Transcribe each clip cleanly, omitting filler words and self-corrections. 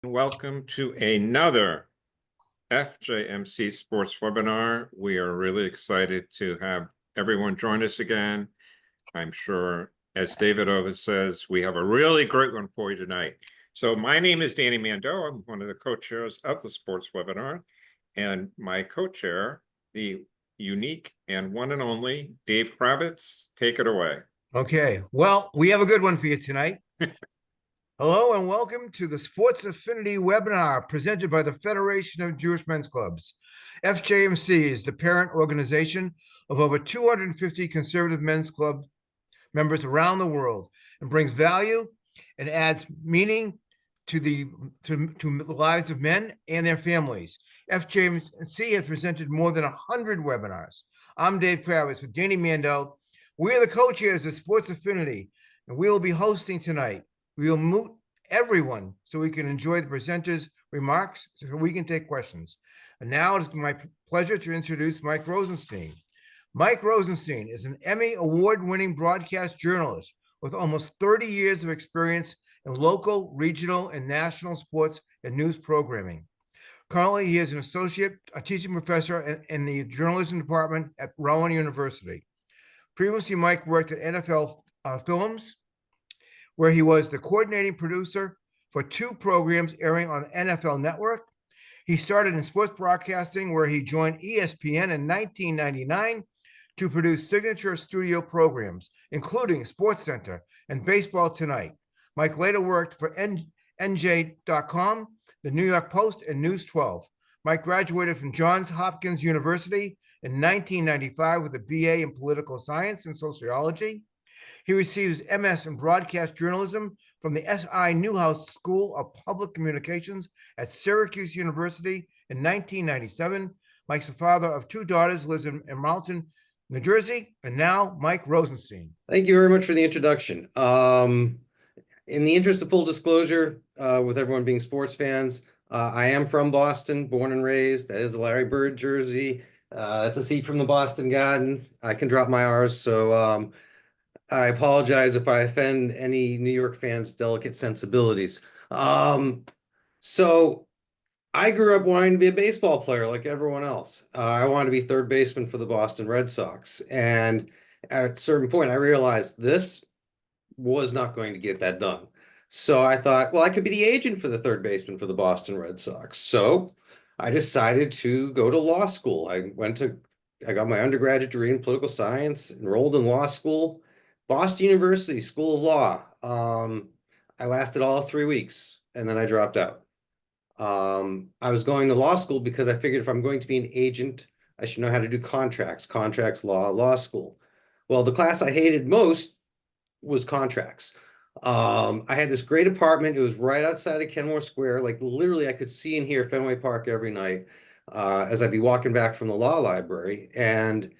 Welcome to another FJMC sports webinar. We are really excited to have everyone join us again. I'm sure, as David always says, we have a really great one for you tonight. So my name is Danny Mando. I'm one of the co-chairs of the sports webinar, and my co-chair, the unique and one and only Dave Kravitz. Take it away. Okay, well, we have a good one for you tonight. Hello and welcome to the Sports Affinity webinar presented by the Federation of Jewish Men's Clubs. FJMC is the parent organization of over 250 conservative men's club members around the world and brings value and adds meaning to the lives of men and their families. FJMC has presented more than 100 webinars. I'm Dave Kravitz with Danny Mando. We are the co-chairs of Sports Affinity, and we will be hosting tonight. We will mute everyone so we can enjoy the presenters' remarks, so we can take questions. And now it is my pleasure to introduce Mike Rosenstein. Mike Rosenstein is an Emmy Award-winning broadcast journalist with almost 30 years of experience in local, regional, and national sports and news programming. Currently, he is an associate, a teaching professor in the journalism department at Rowan University. Previously, Mike worked at NFL Films, where he was the coordinating producer for 2 programs airing on the NFL Network. He started in sports broadcasting, where he joined ESPN in 1999 to produce signature studio programs, including SportsCenter and Baseball Tonight. Mike later worked for NJ.com, the New York Post, and News 12. Mike graduated from Johns Hopkins University in 1995 with a BA in Political Science and Sociology. He receives MS in Broadcast Journalism from the SI Newhouse School of Public Communications at Syracuse University in 1997. Mike's the father of 2 daughters, lives in Marlton, New Jersey, and now Mike Rosenstein. Thank you very much for the introduction. In the interest of full disclosure, with everyone being sports fans, I am from Boston, born and raised. That is a Larry Bird jersey. That's a seat from the Boston Garden. I can drop my R's, so I apologize if I offend any New York fans' delicate sensibilities. So I grew up wanting to be a baseball player like everyone else. I wanted to be third baseman for the Boston Red Sox. And at a certain point, I realized this was not going to get that done. So I thought, well, I could be the agent for the third baseman for the Boston Red Sox. So I decided to go to law school. I got my undergraduate degree in political science, enrolled in law school, Boston University School of Law. I lasted all 3 weeks and then I dropped out. I was going to law school because I figured if I'm going to be an agent, I should know how to do contracts, law school. Well, the class I hated most was contracts. I had this great apartment. It was right outside of Kenmore Square. Like literally I could see and hear Fenway Park every night as I'd be walking back from the law library. And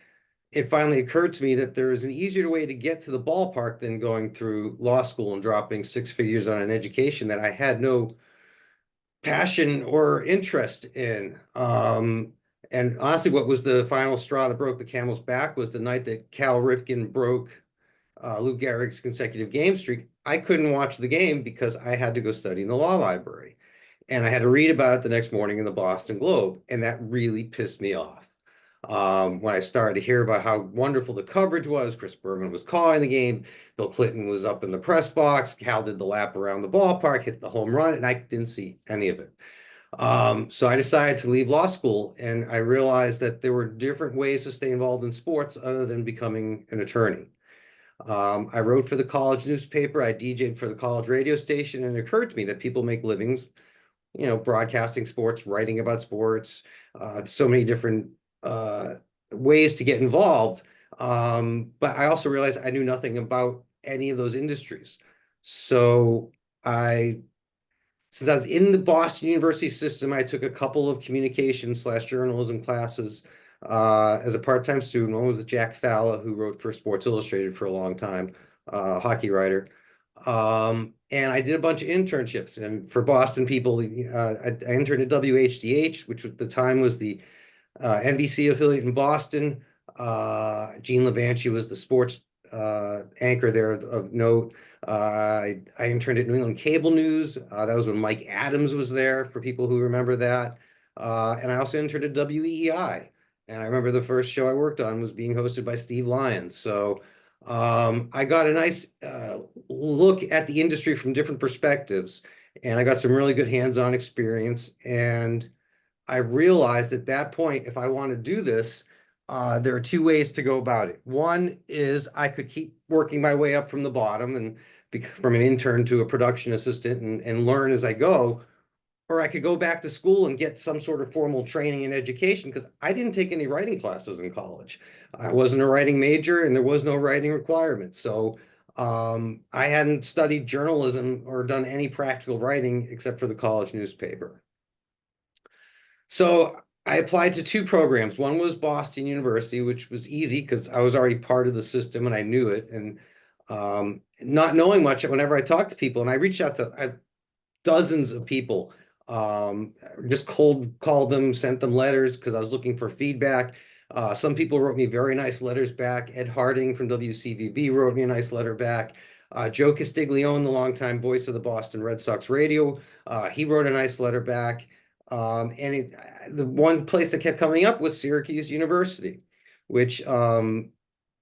it finally occurred to me that there is an easier way to get to the ballpark than going through law school and dropping 6 figures on an education that I had no passion or interest in. And honestly, what was the final straw that broke the camel's back was the night that Cal Ripken broke Lou Gehrig's consecutive game streak. I couldn't watch the game because I had to go study in the law library. And I had to read about it the next morning in the Boston Globe. And that really pissed me off. When I started to hear about how wonderful the coverage was, Chris Berman was calling the game, Bill Clinton was up in the press box, Cal did the lap around the ballpark, hit the home run, and I didn't see any of it. So I decided to leave law school, and I realized that there were different ways to stay involved in sports other than becoming an attorney. I wrote for the college newspaper, I DJ'd for the college radio station, and it occurred to me that people make livings, broadcasting sports, writing about sports, so many different ways to get involved. But I also realized I knew nothing about any of those industries. So since I was in the Boston University system, I took a couple of communication/journalism classes as a part-time student. One was with Jack Falla, who wrote for Sports Illustrated for a long time, hockey writer. And I did a bunch of internships. And for Boston people, I interned at WHDH, which at the time was the NBC affiliate in Boston. Gene Levanchi was the sports anchor there of note. I interned at New England Cable News. That was when Mike Adams was there, for people who remember that. And I also interned at WEEI. And I remember the first show I worked on was being hosted by Steve Lyons. So I got a nice look at the industry from different perspectives. And I got some really good hands-on experience. And I realized at that point, if I want to do this, there are two ways to go about it. One is I could keep working my way up from the bottom and from an intern to a production assistant and learn as I go, or I could go back to school and get some sort of formal training and education, because I didn't take any writing classes in college. I wasn't a writing major and there was no writing requirement. So I hadn't studied journalism or done any practical writing except for the college newspaper. So I applied to two programs. One was Boston University, which was easy because I was already part of the system and I knew it. And not knowing much, whenever I talked to people, and I reached out to dozens of people, just cold called them, sent them letters because I was looking for feedback. Some people wrote me very nice letters back. Ed Harding from WCVB wrote me a nice letter back. Joe Castiglione, the longtime voice of the Boston Red Sox radio, he wrote a nice letter back. The one place that kept coming up was Syracuse University, which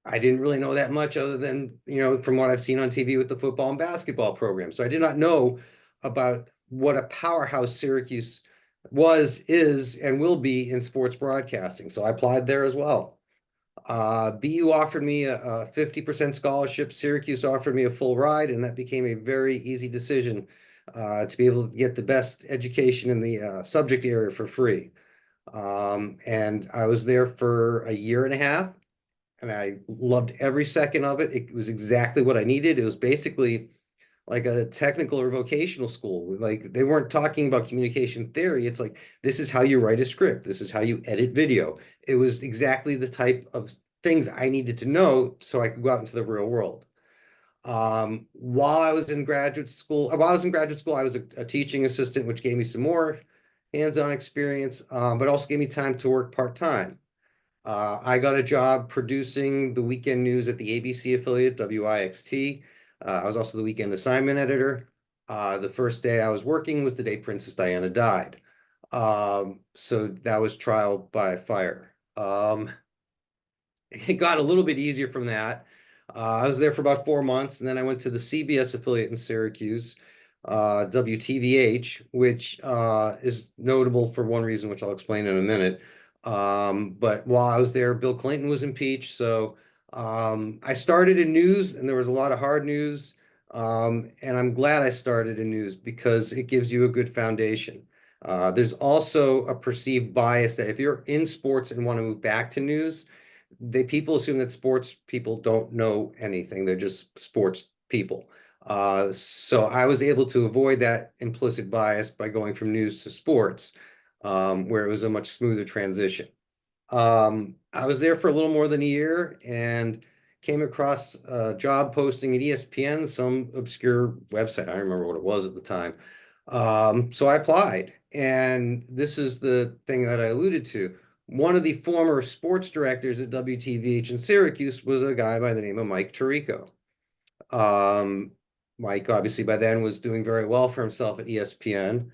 I didn't really know that much other than, from what I've seen on TV with the football and basketball program. So I did not know about what a powerhouse Syracuse is, and will be in sports broadcasting. So I applied there as well. BU offered me a 50% scholarship. Syracuse offered me a full ride, and that became a very easy decision to be able to get the best education in the subject area for free. And I was there for a year and a half, and I loved every second of it. It was exactly what I needed. It was basically like a technical or vocational school. Like, they weren't talking about communication theory. It's like, this is how you write a script. This is how you edit video. It was exactly the type of things I needed to know so I could go out into the real world. While I was in graduate school, I was a teaching assistant, which gave me some more hands-on experience, but also gave me time to work part-time. I got a job producing the weekend news at the ABC affiliate, WIXT. I was also the weekend assignment editor. The first day I was working was the day Princess Diana died. So that was trial by fire. It got a little bit easier from that. I was there for about 4 months, and then I went to the CBS affiliate in Syracuse, WTVH, which is notable for one reason, which I'll explain in a minute. But while I was there, Bill Clinton was impeached. So I started in news, and there was a lot of hard news. And I'm glad I started in news because it gives you a good foundation. There's also a perceived bias that if you're in sports and want to move back to news, people assume that sports people don't know anything. They're just sports people. So I was able to avoid that implicit bias by going from news to sports, where it was a much smoother transition. I was there for a little more than a year and came across a job posting at ESPN, some obscure website. I don't remember what it was at the time. So I applied, and this is the thing that I alluded to. One of the former sports directors at WTVH in Syracuse was a guy by the name of Mike Tirico. Mike, obviously, by then was doing very well for himself at ESPN.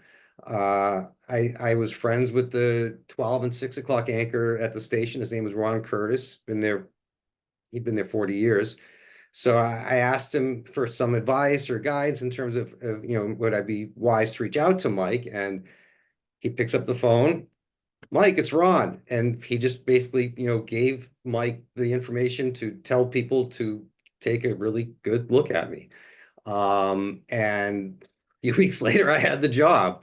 I was friends with the 12 and 6 o'clock anchor at the station. His name was Ron Curtis. He'd been there 40 years. So I asked him for some advice or guidance in terms of would I be wise to reach out to Mike? And he picks up the phone. Mike, it's Ron. And he just basically, gave Mike the information to tell people to take a really good look at me. And a few weeks later, I had the job.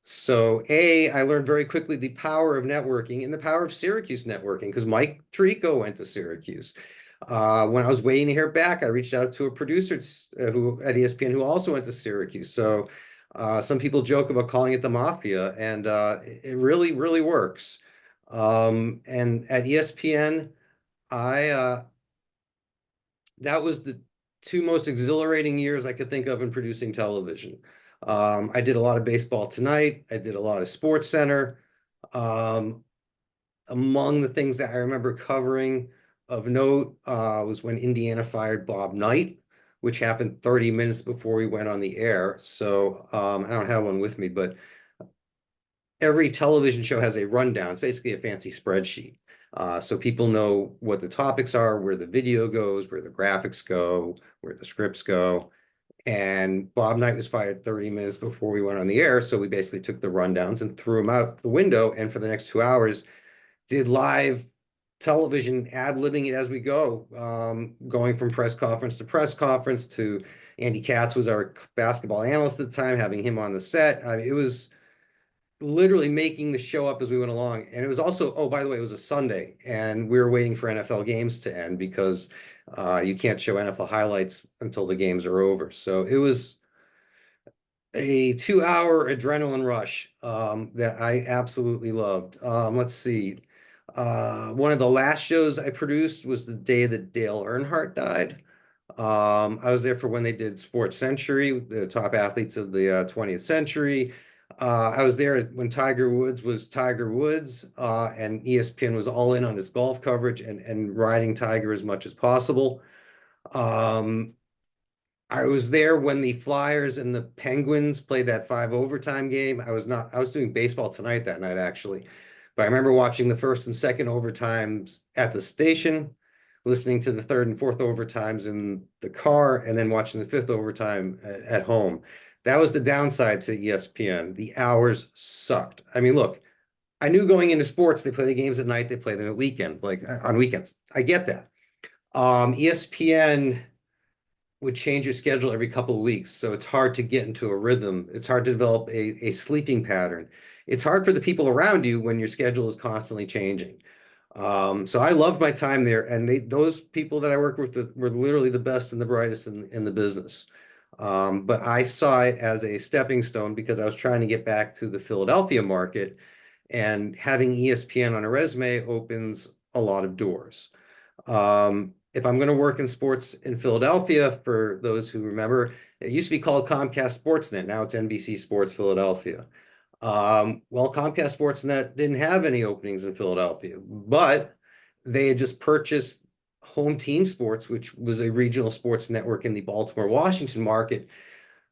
So I learned very quickly the power of networking and the power of Syracuse networking, because Mike Tirico went to Syracuse. When I was waiting to hear back, I reached out to a producer who at ESPN who also went to Syracuse. So some people joke about calling it the mafia, and it really, really works. And at ESPN, that was the two most exhilarating years I could think of in producing television. I did a lot of Baseball Tonight. I did a lot of SportsCenter. Among the things that I remember covering of note was when Indiana fired Bob Knight. which happened 30 minutes before we went on the air. So I don't have one with me, but every television show has a rundown. It's basically a fancy spreadsheet. So people know what the topics are, where the video goes, where the graphics go, where the scripts go. And Bob Knight was fired 30 minutes before we went on the air. So we basically took the rundowns and threw them out the window. And for the next 2 hours, did live television, ad-libbing it as we go, going from press conference to press conference to Andy Katz was our basketball analyst at the time, having him on the set. I mean, it was literally making the show up as we went along. And it was also, oh, by the way, it was a Sunday, and we were waiting for NFL games to end because you can't show NFL highlights until the games are over. So it was a 2 hour adrenaline rush that I absolutely loved. Let's see. One of the last shows I produced was the day that Dale Earnhardt died. I was there for when they did Sports Century, the top athletes of the 20th century. I was there when Tiger Woods was Tiger Woods, and ESPN was all in on his golf coverage and riding Tiger as much as possible. I was there when the Flyers and the Penguins played that 5 overtime game. I was doing Baseball Tonight that night, actually. But I remember watching the first and second overtimes at the station, listening to the third and fourth overtimes in the car, and then watching the fifth overtime at home. That was the downside to ESPN. The hours sucked. I mean, look, I knew going into sports, they play the games at night, they play them at weekend, like on weekends. I get that. ESPN would change your schedule every couple of weeks. So it's hard to get into a rhythm. It's hard to develop a sleeping pattern. It's hard for the people around you when your schedule is constantly changing. So I loved my time there. And those people that I worked with were literally the best and the brightest in the business. But I saw it as a stepping stone because I was trying to get back to the Philadelphia market, and having ESPN on a resume opens a lot of doors. If I'm going to work in sports in Philadelphia, for those who remember, it used to be called Comcast Sportsnet. Now it's NBC Sports Philadelphia. Well, Comcast Sportsnet didn't have any openings in Philadelphia, but they had just purchased Home Team Sports, which was a regional sports network in the Baltimore, Washington market.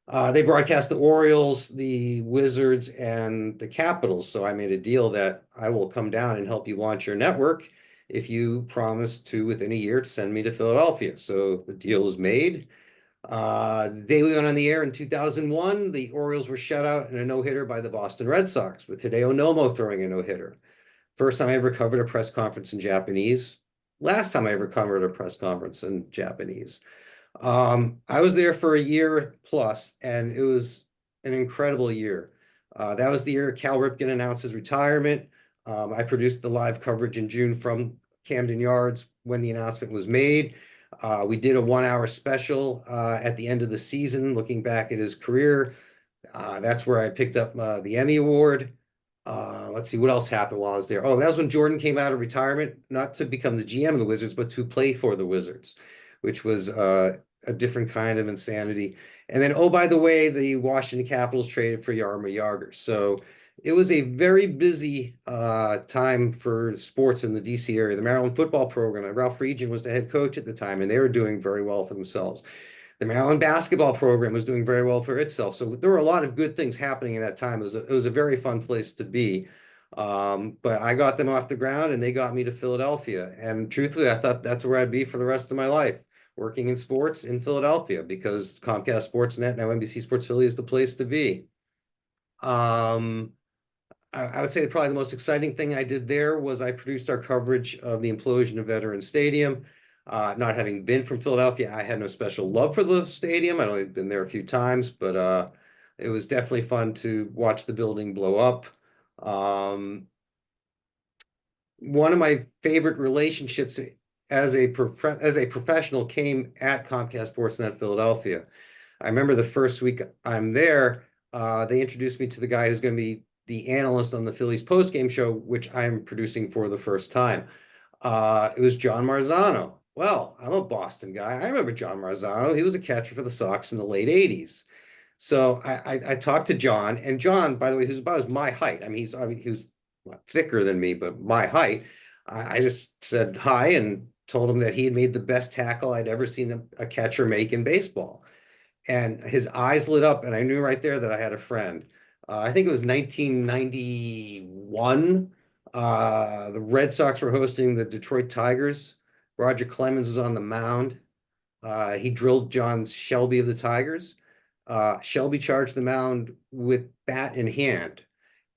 They broadcast the Orioles, the Wizards, and the Capitals. So I made a deal that I will come down and help you launch your network if you promise to, within a year, to send me to Philadelphia. So the deal was made. The day we went on the air in 2001, the Orioles were shut out in a no-hitter by the Boston Red Sox, with Hideo Nomo throwing a no-hitter. First time I ever covered a press conference in Japanese. Last time I ever covered a press conference in Japanese. I was there for a year plus, and it was an incredible year. That was the year Cal Ripken announced his retirement. I produced the live coverage in June from Camden Yards when the announcement was made. We did a 1 hour special at the end of the season, looking back at his career. That's where I picked up the Emmy Award. Let's see what else happened while I was there. Oh, that was when Jordan came out of retirement, not to become the GM of the Wizards, but to play for the Wizards, which was a different kind of insanity. And then, oh, by the way, the Washington Capitals traded for Jaromir Jagr. So it was a very busy time for sports in the DC area. The Maryland football program, and Ralph Region was the head coach at the time, and they were doing very well for themselves. The Maryland basketball program was doing very well for itself. So there were a lot of good things happening in that time. It was a very fun place to be. But I got them off the ground, and they got me to Philadelphia. And truthfully, I thought that's where I'd be for the rest of my life, working in sports in Philadelphia, because Comcast Sportsnet, now NBC Sports Philly, is the place to be. I would say probably the most exciting thing I did there was I produced our coverage of the implosion of Veterans Stadium. Not having been from Philadelphia, I had no special love for the stadium. I'd only been there a few times, but it was definitely fun to watch the building blow up. One of my favorite relationships as a professional came at Comcast Sportsnet Philadelphia. I remember the first week I'm there, they introduced me to the guy who's going to be the analyst on the Phillies postgame show, which I'm producing for the first time. It was John Marzano. Well, I'm a Boston guy. I remember John Marzano. He was a catcher for the Sox in the late 80s. So I talked to John, and John, by the way, who's about my height. I mean, he was thicker than me, but my height. I just said hi and told him that he had made the best tackle I'd ever seen a catcher make in baseball. And his eyes lit up, and I knew right there that I had a friend. I think it was 1991. The Red Sox were hosting the Detroit Tigers. Roger Clemens was on the mound. He drilled John Shelby of the Tigers. Shelby charged the mound with bat in hand.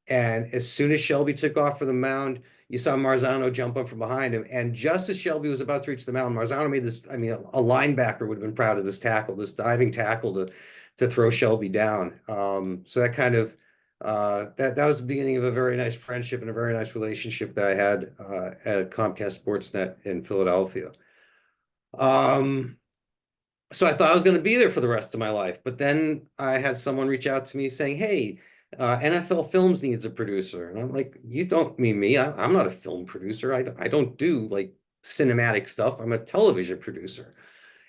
And as soon as Shelby took off for the mound, you saw Marzano jump up from behind him. And just as Shelby was about to reach the mound, Marzano made this, I mean, a linebacker would have been proud of this tackle, this diving tackle to throw Shelby down. So that kind of, that was the beginning of a very nice friendship and a very nice relationship that I had at Comcast Sportsnet in Philadelphia. So I thought I was going to be there for the rest of my life, but then I had someone reach out to me saying, hey, NFL Films needs a producer. And I'm like, you don't mean me. I'm not a film producer. I don't do like cinematic stuff. I'm a television producer.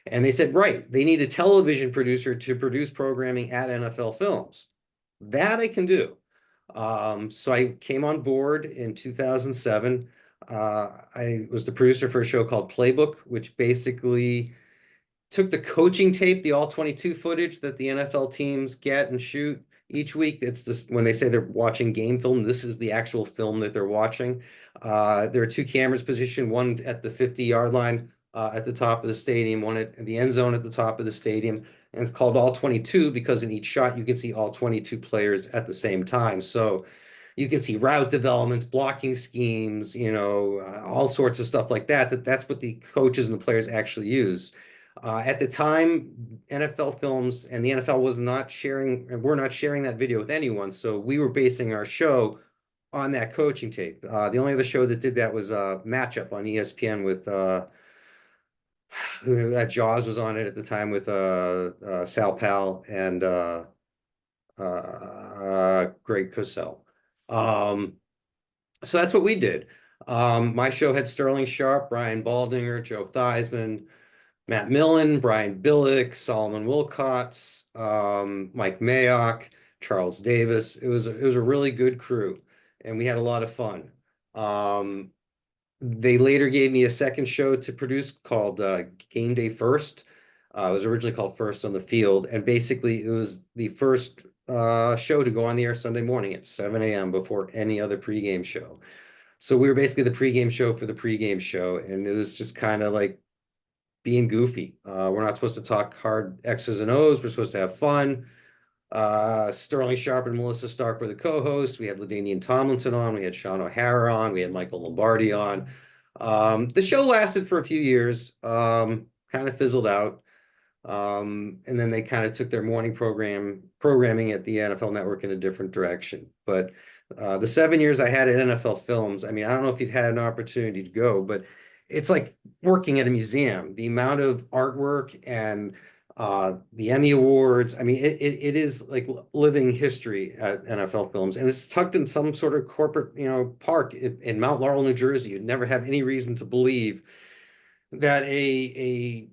And they said, right, they need a television producer to produce programming at NFL Films. That I can do. So I came on board in 2007. I was the producer for a show called Playbook, which basically took the coaching tape, the all 22 footage that the NFL teams get and shoot each week. It's just when they say they're watching game film, this is the actual film that they're watching. There are two cameras positioned, one at the 50-yard line at the top of the stadium, one at the end zone at the top of the stadium. And it's called all 22 because in each shot you can see all 22 players at the same time. So you can see route developments, blocking schemes, you know, all sorts of stuff like that. That's what the coaches and the players actually use. At the time, NFL Films and the NFL was not sharing, and we're not sharing that video with anyone. So we were basing our show on that coaching tape. The only other show that did that was Matchup on ESPN with Jaws was on it at the time with Sal Pal and Greg Cosell. So that's what we did. My show had Sterling Sharp, Brian Baldinger, Joe Theismann, Matt Millen, Brian Billick, Solomon Wilcots, Mike Mayock, Charles Davis. It was a really good crew, and we had a lot of fun. They later gave me a second show to produce called Game Day First. It was originally called First on the Field, and basically it was the first show to go on the air Sunday morning at 7 a.m. before any other pregame show. So we were basically the pregame show for the pregame show, and it was just kind of like being goofy. We're not supposed to talk hard X's and O's. We're supposed to have fun. Sterling Sharp and Melissa Stark were the co-hosts. We had LaDainian Tomlinson on. We had Sean O'Hara on. We had Michael Lombardi on. The show lasted for a few years, kind of fizzled out. And then they kind of took their morning programming at the NFL Network in a different direction. But the 7 years I had at NFL Films, I mean, I don't know if you've had an opportunity to go, but it's like working at a museum. The amount of artwork and the Emmy Awards, I mean, it is like living history at NFL Films, and it's tucked in some sort of corporate, you know, park in Mount Laurel, New Jersey. You'd never have any reason to believe that a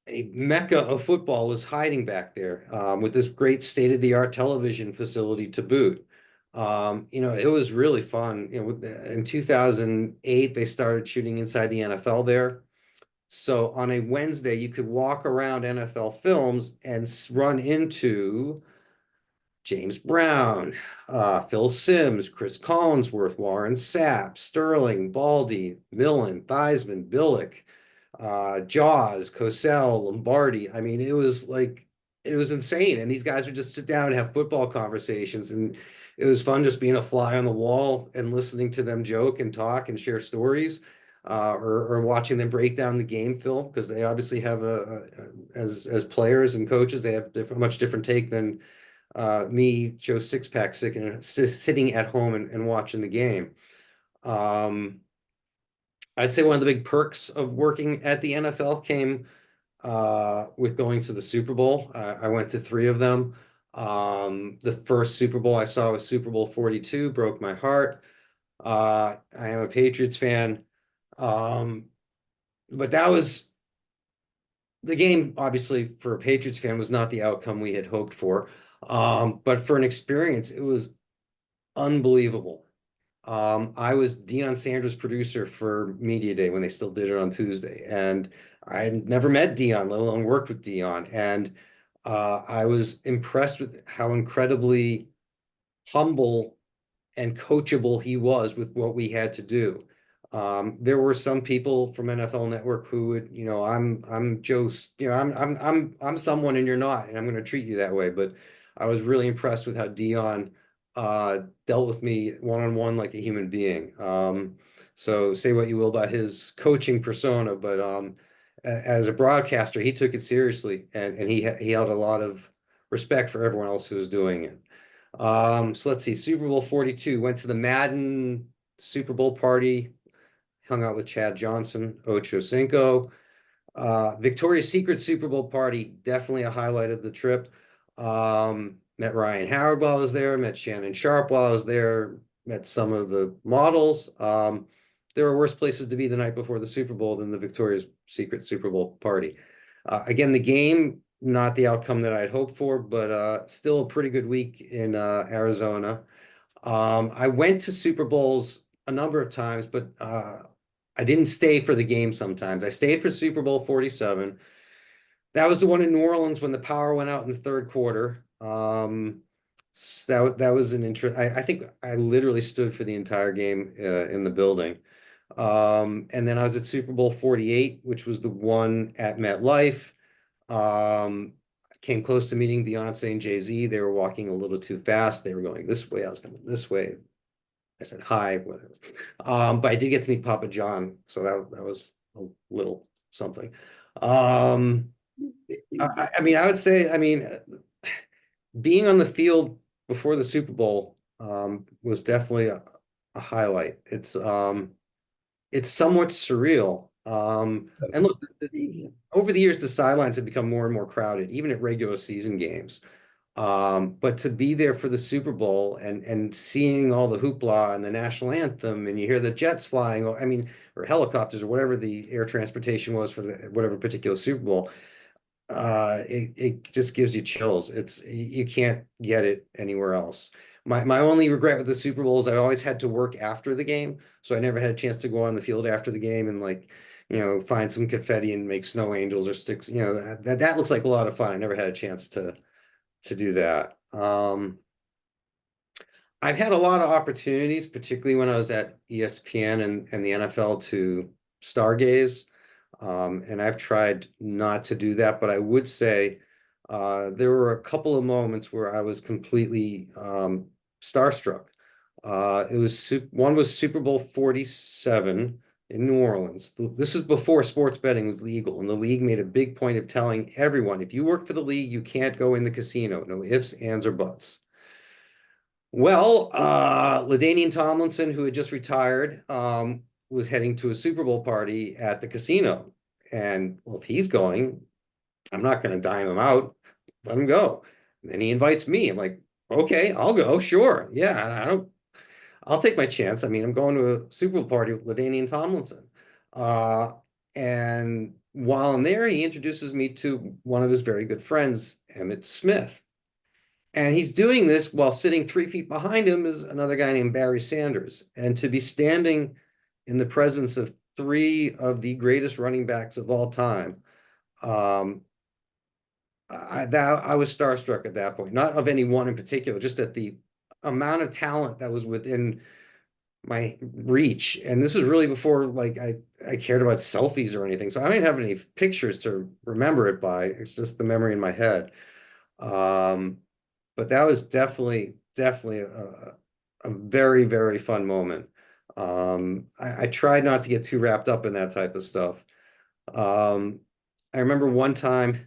mecca of football was hiding back there with this great state-of-the-art television facility to boot. You know, it was really fun. You know, in 2008, they started shooting inside the NFL there. So on a Wednesday, you could walk around NFL Films and run into James Brown, Phil Simms, Chris Collinsworth, Warren Sapp, Sterling, Baldy, Millen, Theismann, Billick, Jaws, Cosell, Lombardi. I mean, it was like, it was insane. And these guys would just sit down and have football conversations. And it was fun just being a fly on the wall and listening to them joke and talk and share stories, or watching them break down the game film, because they obviously have as players and coaches, they have much different take than me, Joe Sixpack, sitting at home and watching the game. I'd say one of the big perks of working at the NFL came with going to the Super Bowl. I went to 3 of them. The first Super Bowl I saw was Super Bowl 42, broke my heart. I am a Patriots fan. But that was the game, obviously, for a Patriots fan, was not the outcome we had hoped for. But for an experience, it was unbelievable. I was Deion Sanders' producer for Media Day when they still did it on Tuesday, and I had never met Deion, let alone worked with Deion, and I was impressed with how incredibly humble and coachable he was with what we had to do. There were some people from NFL Network who would, I'm Joe, I'm someone and you're not, and I'm going to treat you that way. But I was really impressed with how Dion dealt with me one-on-one like a human being. So say what you will about his coaching persona, but as a broadcaster, he took it seriously, and he held a lot of respect for everyone else who was doing it. So let's see, Super Bowl 42, went to the Madden Super Bowl party, hung out with Chad Johnson, Ocho Cinco. Victoria's Secret Super Bowl party, definitely a highlight of the trip. Met Ryan Howard while I was there, met Shannon Sharp while I was there, met some of the models. There were worse places to be the night before the Super Bowl than the Victoria's Secret Super Bowl party. Again, the game, not the outcome that I'd hoped for, but still a pretty good week in Arizona. I went to Super Bowls a number of times, but I didn't stay for the game sometimes. I stayed for Super Bowl 47. That was the one in New Orleans when the power went out in the third quarter. That was an interest. I think I literally stood for the entire game in the building. And then I was at Super Bowl 48, which was the one at MetLife. Came close to meeting Beyonce and Jay-Z. They were walking a little too fast. They were going this way. I was coming this way. I said hi, whatever. But I did get to meet Papa John, so that was a little something. I mean, I would say, being on the field before the Super Bowl was definitely a highlight. It's somewhat surreal. And look, over the years, the sidelines have become more and more crowded, even at regular season games. But to be there for the Super Bowl and seeing all the hoopla and the national anthem, and you hear the jets flying, or helicopters or whatever the air transportation was for whatever particular Super Bowl, it just gives you chills. You can't get it anywhere else. My only regret with the Super Bowl is I always had to work after the game, so I never had a chance to go on the field after the game and find some confetti and make snow angels or sticks. That looks like a lot of fun. I never had a chance to do that. I've had a lot of opportunities, particularly when I was at ESPN and the NFL, to stargaze. And I've tried not to do that, but I would say there were a couple of moments where I was completely starstruck. One was Super Bowl 47 in New Orleans. This was before sports betting was legal, and the league made a big point of telling everyone, if you work for the league, you can't go in the casino. No ifs, ands, or buts. Well, LaDainian Tomlinson, who had just retired, was heading to a Super Bowl party at the casino. And well, if he's going, I'm not going to dime him out. Let him go. And then he invites me. I'm like, okay, I'll go. Sure. Yeah, I'll take my chance. I'm going to a Super Bowl party with LaDainian Tomlinson. And while I'm there, he introduces me to one of his very good friends, Emmitt Smith. And he's doing this while sitting 3 feet behind him is another guy named Barry Sanders. And to be standing in the presence of three of the greatest running backs of all time, I was starstruck at that point. Not of any one in particular, just at the amount of talent that was within my reach. And this was really before I cared about selfies or anything. So I didn't have any pictures to remember it by. It's just the memory in my head. But that was definitely a very, very fun moment. I tried not to get too wrapped up in that type of stuff. I remember one time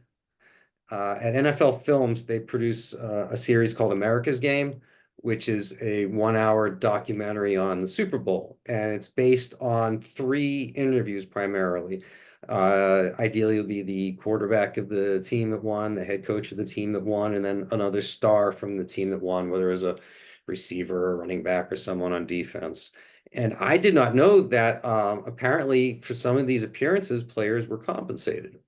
at NFL Films, they produce a series called America's Game, which is a 1 hour documentary on the Super Bowl. And it's based on 3 interviews primarily. Ideally, it'll be the quarterback of the team that won, the head coach of the team that won, and then another star from the team that won, whether it was a receiver, or running back, or someone on defense. And I did not know that apparently for some of these appearances, players were compensated.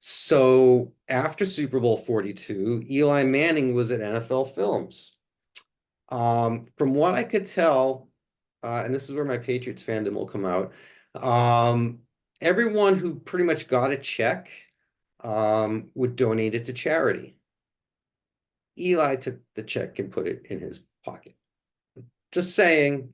So after Super Bowl 42, Eli Manning was at NFL Films. From what I could tell, and this is where my Patriots fandom will come out, everyone who pretty much got a check would donate it to charity. Eli took the check and put it in his pocket. Just saying,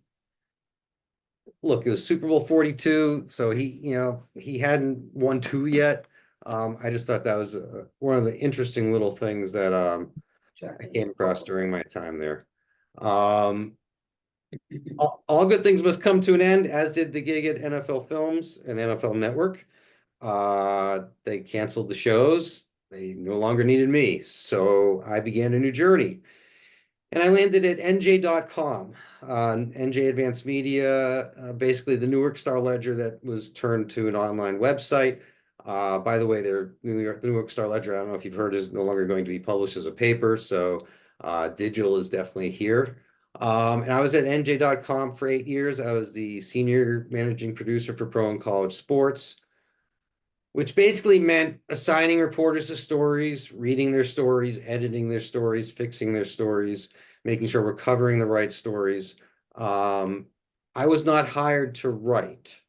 look, it was Super Bowl 42, so he hadn't won two yet. I just thought that was one of the interesting little things that I came across during my time there. All good things must come to an end, as did the gig at NFL Films and NFL Network. They canceled the shows. They no longer needed me. So I began a new journey. And I landed at NJ.com, NJ Advanced Media, basically the Newark Star Ledger that was turned to an online website. By the way, the Newark Star Ledger, I don't know if you've heard, is no longer going to be published as a paper. So digital is definitely here. And I was at NJ.com for 8 years. I was the senior managing producer for pro and college sports, which basically meant assigning reporters to stories, reading their stories, editing their stories, fixing their stories, making sure we're covering the right stories. I was not hired to write.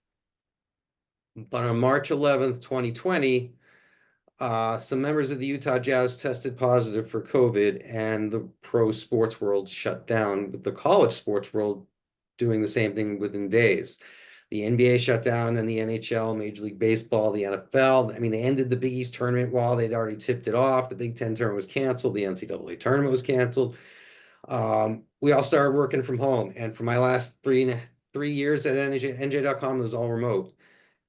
But on March 11th, 2020, some members of the Utah Jazz tested positive for COVID, and the pro sports world shut down, with the college sports world doing the same thing within days. The NBA shut down, then the NHL, Major League Baseball, the NFL. I mean, they ended the Big East tournament while they'd already tipped it off. The Big Ten tournament was canceled. The NCAA tournament was canceled. We all started working from home. And for my last three years at NJ.com, it was all remote.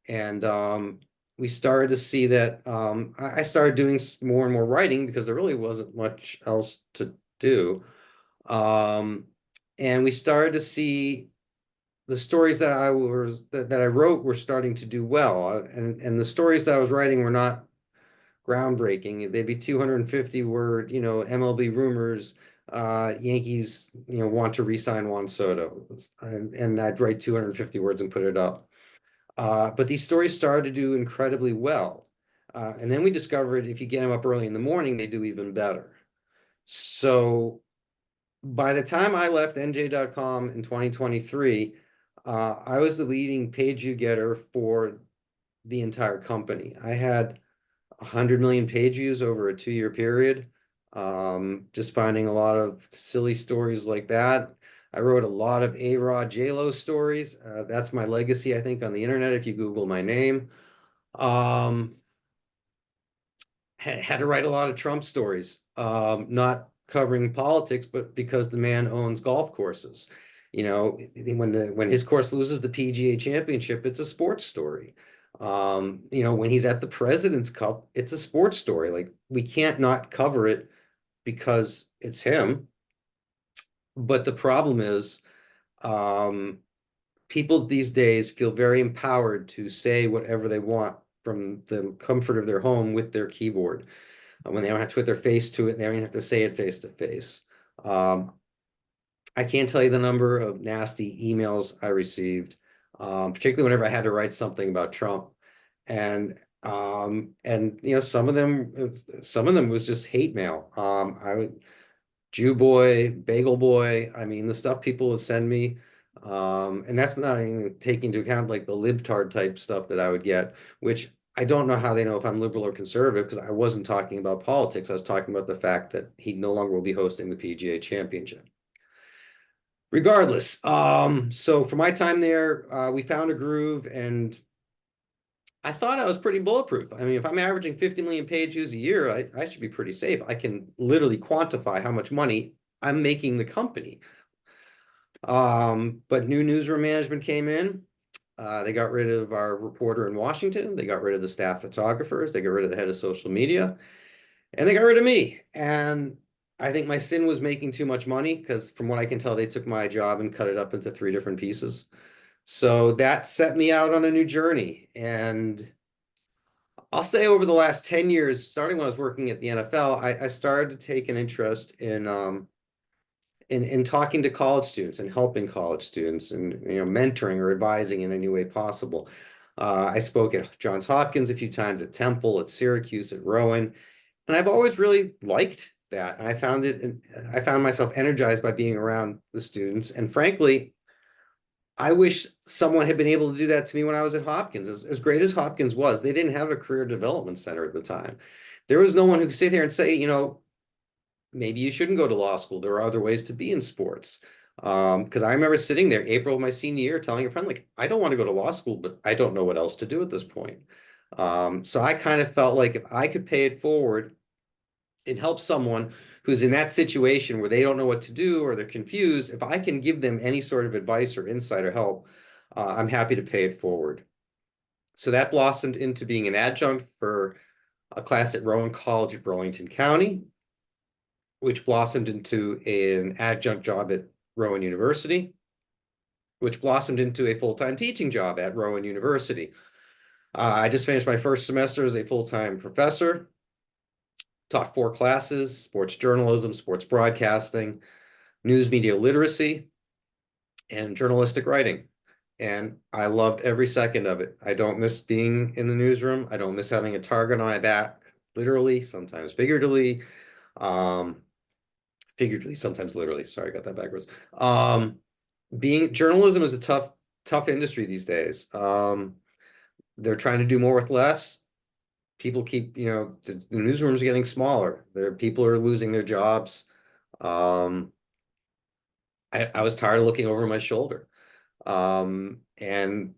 And we started to see that I started doing more and more writing because there really wasn't much else to do. And we started to see the stories that I wrote were starting to do well, and the stories that I was writing were not groundbreaking. They'd be 250 word, MLB rumors, Yankees, want to re-sign Juan Soto, and I'd write 250 words and put it up. But these stories started to do incredibly well, and then we discovered if you get them up early in the morning, they do even better. So by the time I left NJ.com in 2023. I was the leading page view getter for the entire company. I had 100 million page views over a 2-year period. Just finding a lot of silly stories like that. I wrote a lot of A-Rod J-Lo stories. That's my legacy, I think, on the internet if you Google my name. Had to write a lot of Trump stories, not covering politics, but because the man owns golf courses. When his course loses the PGA Championship, it's a sports story. When he's at the President's Cup, it's a sports story. Like, we can't not cover it because it's him. But the problem is, people these days feel very empowered to say whatever they want from the comfort of their home with their keyboard. When they don't have to put their face to it, they don't even have to say it face to face. I can't tell you the number of nasty emails I received, particularly whenever I had to write something about Trump. And some of them was just hate mail. Jew boy, bagel boy. I mean, the stuff people would send me. And that's not even taking into account like the libtard type stuff that I would get, which I don't know how they know if I'm liberal or conservative, because I wasn't talking about politics. I was talking about the fact that he no longer will be hosting the PGA Championship. Regardless, so for my time there, we found a groove, and I thought I was pretty bulletproof. I mean, if I'm averaging 50 million page views a year, I should be pretty safe. I can literally quantify how much money I'm making the company. But new newsroom management came in. They got rid of our reporter in Washington. They got rid of the staff photographers. They got rid of the head of social media, and they got rid of me. And I think my sin was making too much money, because from what I can tell, they took my job and cut it up into 3 different pieces. So that set me out on a new journey. And I'll say over the last 10 years, starting when I was working at the NFL, I started to take an interest in talking to college students and helping college students, and mentoring or advising in any way possible. I spoke at Johns Hopkins a few times, at Temple, at Syracuse, at Rowan, and I've always really liked that. And I found myself energized by being around the students. And frankly, I wish someone had been able to do that to me when I was at Hopkins. As great as Hopkins was, they didn't have a career development center at the time. There was no one who could sit there and say, maybe you shouldn't go to law school. There are other ways to be in sports. Because I remember sitting there April of my senior year telling a friend, like, I don't want to go to law school, but I don't know what else to do at this point. So I kind of felt like if I could pay it forward and help someone who's in that situation where they don't know what to do or they're confused, if I can give them any sort of advice or insight or help, I'm happy to pay it forward. So that blossomed into being an adjunct for a class at Rowan College at Burlington County, which blossomed into an adjunct job at Rowan University, which blossomed into a full-time teaching job at Rowan University. I just finished my first semester as a full-time professor, taught 4 classes: sports journalism, sports broadcasting, news media literacy, and journalistic writing. And I loved every second of it. I don't miss being in the newsroom. I don't miss having a target on my back, literally, sometimes figuratively. Figuratively, sometimes literally. Sorry, I got that backwards. Being journalism is a tough industry these days. They're trying to do more with less. People keep, the newsrooms are getting smaller. People are losing their jobs. I was tired of looking over my shoulder. And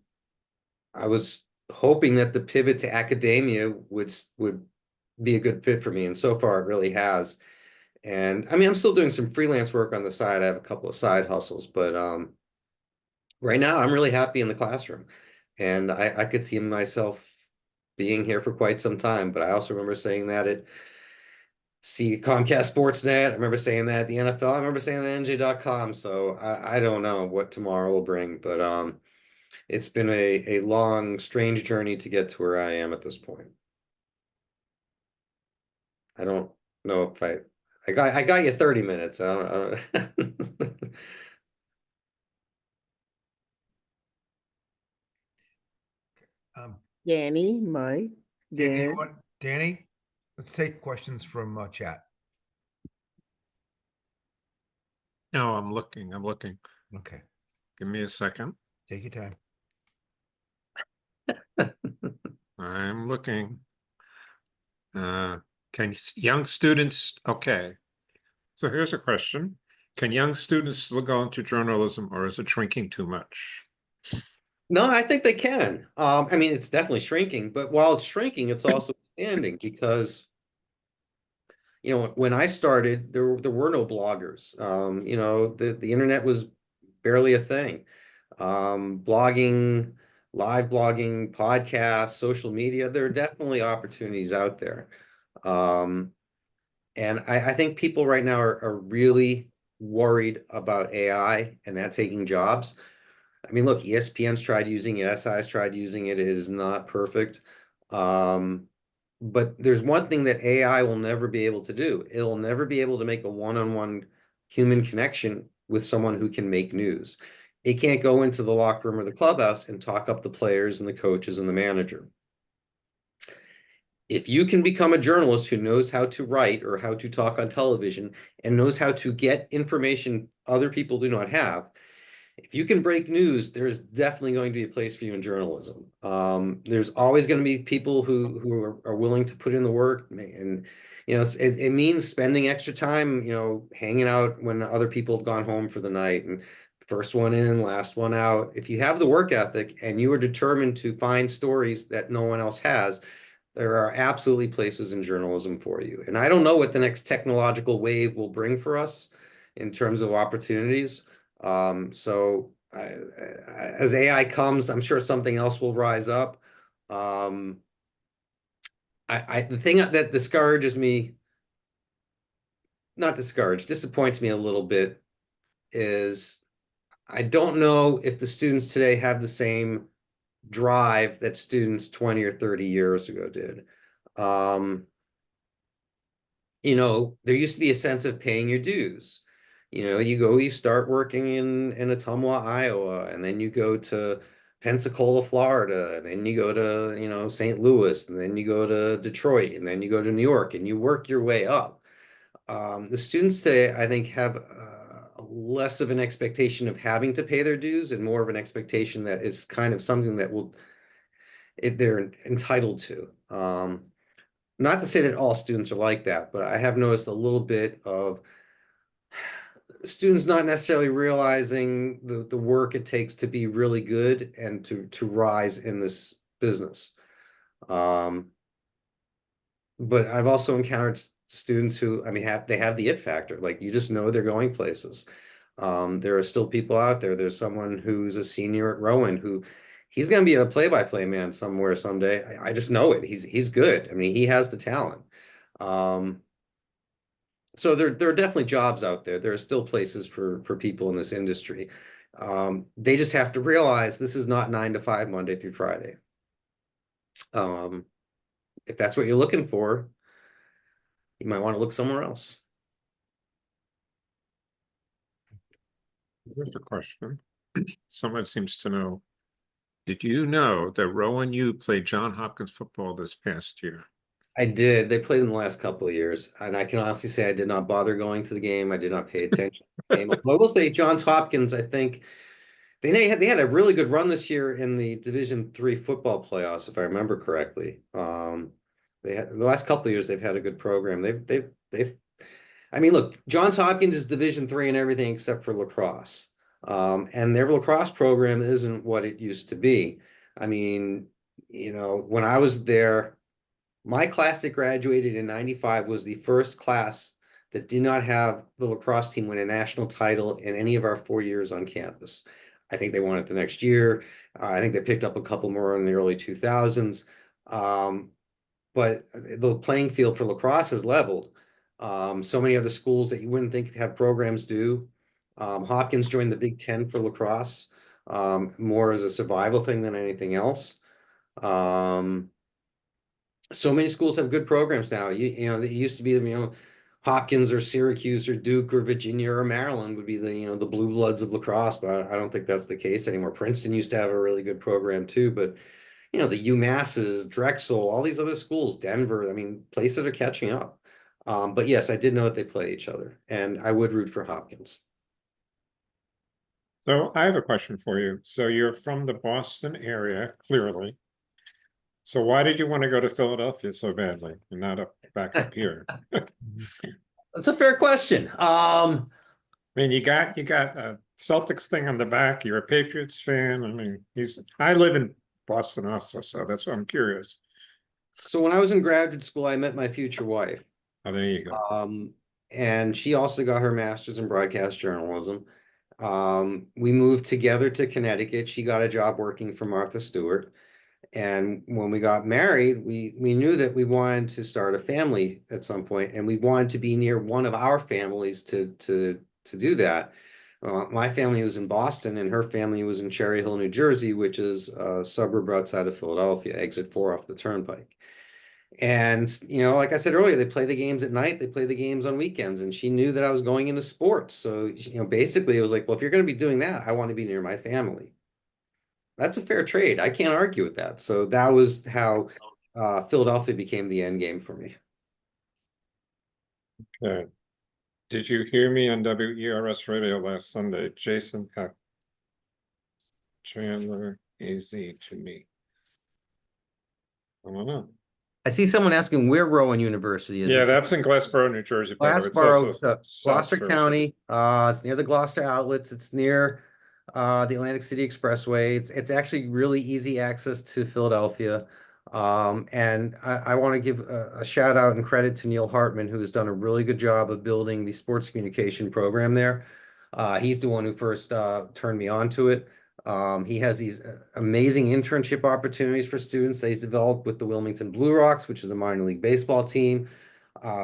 I was hoping that the pivot to academia would be a good fit for me. And so far it really has. And I mean, I'm still doing some freelance work on the side. I have a couple of side hustles, but right now I'm really happy in the classroom. And I could see myself being here for quite some time. But I also remember saying that at Comcast Sportsnet. I remember saying that at the NFL. I remember saying that at NJ.com. So I don't know what tomorrow will bring, but it's been a long, strange journey to get to where I am at this point. I don't know if I got you 30 minutes. I don't Danny, Mike, Dan. Danny, let's take questions from chat. No, I'm looking. Okay, Give me a second. take your time. I'm looking. Can young students, okay. So here's a question. Can young students still go into journalism, or is it shrinking too much? No, I think they can. I mean, it's definitely shrinking, but while it's shrinking, it's also expanding because, when I started, there were no bloggers. The internet was barely a thing. Blogging, live blogging, podcasts, social media, there are definitely opportunities out there. And I think people right now are really worried about AI and that taking jobs. I mean, look, ESPN's tried using it, SI's tried using it. It is not perfect. But there's one thing that AI will never be able to do. It'll never be able to make a one-on-one human connection with someone who can make news. It can't go into the locker room or the clubhouse and talk up the players and the coaches and the manager. If you can become a journalist who knows how to write or how to talk on television and knows how to get information other people do not have, if you can break news, there's definitely going to be a place for you in journalism. There's always going to be people who are willing to put in the work, and it means spending extra time, hanging out when other people have gone home for the night, and first one in, last one out. If you have the work ethic and you are determined to find stories that no one else has, there are absolutely places in journalism for you. And I don't know what the next technological wave will bring for us in terms of opportunities. So as AI comes, I'm sure something else will rise up. The thing that disappoints me a little bit is I don't know if the students today have the same drive that students 20 or 30 years ago did. There used to be a sense of paying your dues. You start working in Ottumwa, Iowa, and then you go to Pensacola, Florida, and then you go to, St. Louis, and then you go to Detroit, and then you go to New York, and you work your way up. The students today, I think, have less of an expectation of having to pay their dues and more of an expectation that it's kind of something that they're entitled to. Not to say that all students are like that, but I have noticed a little bit of students not necessarily realizing the work it takes to be really good and to rise in this business. But I've also encountered students who, I mean, they have the it factor. Like, you just know they're going places. There are still people out there. There's someone who's a senior at Rowan who he's going to be a play-by-play man somewhere someday. I just know it. He's good. I mean, he has the talent. So there are definitely jobs out there. There are still places for people in this industry. They just have to realize this is not 9 to 5 Monday through Friday. If that's what you're looking for, you might want to look somewhere else. Here's a question. Someone seems to know. Did you know that Rowan U played Johns Hopkins football this past year? I did. They played in the last couple of years, and I can honestly say I did not bother going to the game. I did not pay attention to the game. I will say Johns Hopkins, I think they had a really good run this year in the Division III football playoffs, if I remember correctly. They had the last couple of years they've had a good program. I mean, look, Johns Hopkins is Division III and everything except for lacrosse. And their lacrosse program isn't what it used to be. I mean, when I was there, my class that graduated in 95 was the first class that did not have the lacrosse team win a national title in any of our 4 years on campus. I think they won it the next year. I think they picked up a couple more in the early 2000s. But the playing field for lacrosse is leveled. So many other schools that you wouldn't think have programs do. Hopkins joined the Big Ten for lacrosse, more as a survival thing than anything else. So many schools have good programs now. It used to be, Hopkins or Syracuse or Duke or Virginia or Maryland would be the blue bloods of lacrosse, but I don't think that's the case anymore. Princeton used to have a really good program too, but the UMasses, Drexel, all these other schools, Denver, I mean, places are catching up. But yes, I did know that they play each other, and I would root for Hopkins. So I have a question for you. So you're from the Boston area, clearly. So why did you want to go to Philadelphia so badly and not back up here? That's a fair question. I mean, you got a Celtics thing on the back. You're a Patriots fan. I mean, I live in Boston also, so that's why I'm curious. So when I was in graduate school, I met my future wife. Oh, there you go. And she also got her master's in broadcast journalism. We moved together to Connecticut. She got a job working for Martha Stewart. And when we got married, we knew that we wanted to start a family at some point, and we wanted to be near one of our families to do that. My family was in Boston, and her family was in Cherry Hill, New Jersey, which is a suburb outside of Philadelphia, exit 4 off the turnpike. And, like I said earlier, they play the games at night, they play the games on weekends, and she knew that I was going into sports. So, basically it was like, well, if you're going to be doing that, I want to be near my family. That's a fair trade. I can't argue with that. So that was how Philadelphia became the end game for me. Okay. Did you hear me on WERS radio last Sunday? Jason Chandler AZ to me. I don't know. I see someone asking where Rowan University is. Yeah, that's in Glassboro, New Jersey. Glassboro, Gloucester County. It's near the Gloucester outlets. It's near the Atlantic City Expressway. It's actually really easy access to Philadelphia. And I want to give a shout out and credit to Neil Hartman, who has done a really good job of building the sports communication program there. He's the one who first turned me on to it. He has these amazing internship opportunities for students that he's developed with the Wilmington Blue Rocks, which is a minor league baseball team,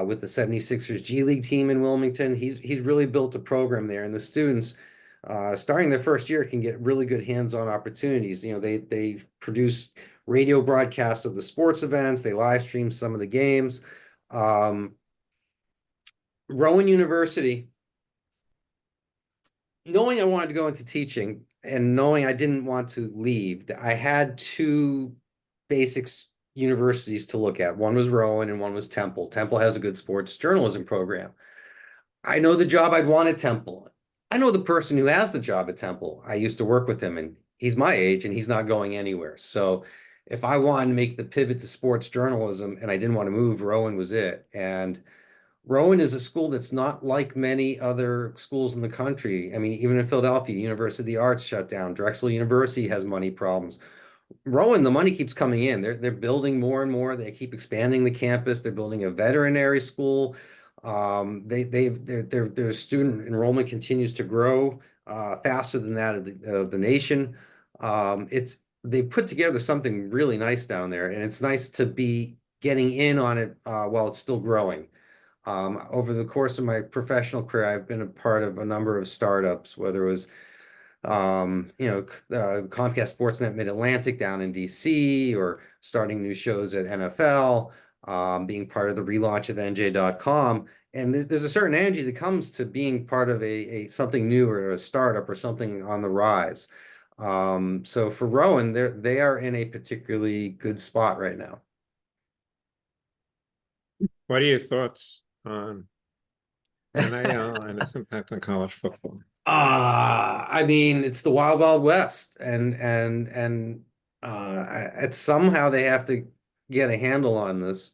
with the 76ers G League team in Wilmington. He's really built a program there, and the students starting their first year can get really good hands-on opportunities. They produce radio broadcasts of the sports events. They live stream some of the games. Rowan University, knowing I wanted to go into teaching and knowing I didn't want to leave, I had 2 basic universities to look at. One was Rowan and one was Temple. Temple has a good sports journalism program. I know the job I'd want at Temple. I know the person who has the job at Temple. I used to work with him, and he's my age and he's not going anywhere. So if I wanted to make the pivot to sports journalism and I didn't want to move, Rowan was it. And Rowan is a school that's not like many other schools in the country. I mean, even in Philadelphia, University of the Arts shut down. Drexel University has money problems. Rowan, the money keeps coming in. They're building more and more. They keep expanding the campus. They're building a veterinary school. Their student enrollment continues to grow faster than that of the nation. They put together something really nice down there, and it's nice to be getting in on it while it's still growing. Over the course of my professional career, I've been a part of a number of startups, whether it was Comcast Sportsnet Mid-Atlantic down in DC, or starting new shows at NFL, being part of the relaunch of NJ.com. And there's a certain energy that comes to being part of a something new or a startup or something on the rise. So for Rowan, they are in a particularly good spot right now. What are your thoughts on NIL and its impact on college football? I mean, it's the wild, wild west, and it's somehow they have to get a handle on this.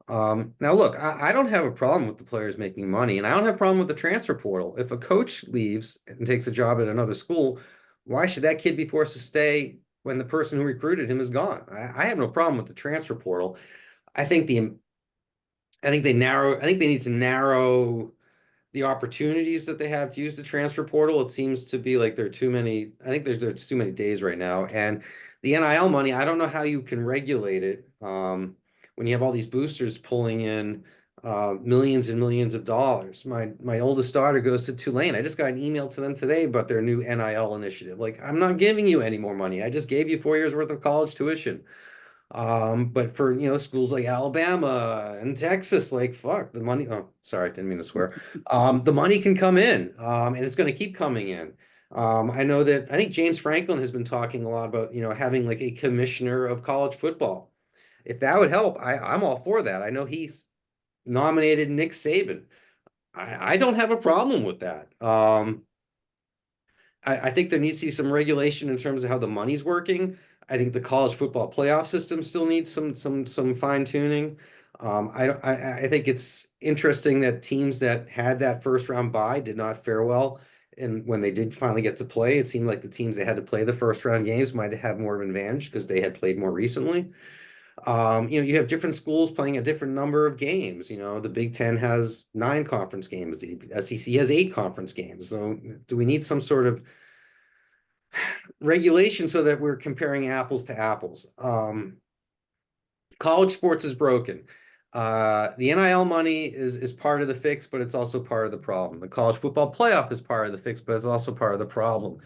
Now, look, I don't have a problem with the players making money, and I don't have a problem with the transfer portal. If a coach leaves and takes a job at another school, why should that kid be forced to stay when the person who recruited him is gone? I have no problem with the transfer portal. I think I think they need to narrow the opportunities that they have to use the transfer portal. It seems to be like there are too many. I think there's too many days right now. And the NIL money, I don't know how you can regulate it when you have all these boosters pulling in millions and millions of dollars. My oldest daughter goes to Tulane. I just got an email to them today about their new NIL initiative. Like, I'm not giving you any more money. I just gave you 4 years worth of college tuition. But for schools like Alabama and Texas, like, fuck, the money. Oh, sorry, I didn't mean to swear. The money can come in, and it's going to keep coming in. I think James Franklin has been talking a lot about having like a commissioner of college football. If that would help, I'm all for that. I know he's nominated Nick Saban. I don't have a problem with that. I think there needs to be some regulation in terms of how the money's working. I think the college football playoff system still needs some fine tuning. I think it's interesting that teams that had that first round bye did not fare well, and when they did finally get to play, it seemed like the teams that had to play the first round games might have more of an advantage because they had played more recently. You have different schools playing a different number of games. The Big Ten has 9 conference games. The SEC has 8 conference games. So do we need some sort of regulation so that we're comparing apples to apples? College sports is broken. The NIL money is part of the fix, but it's also part of the problem. The college football playoff is part of the fix, but it's also part of the problem.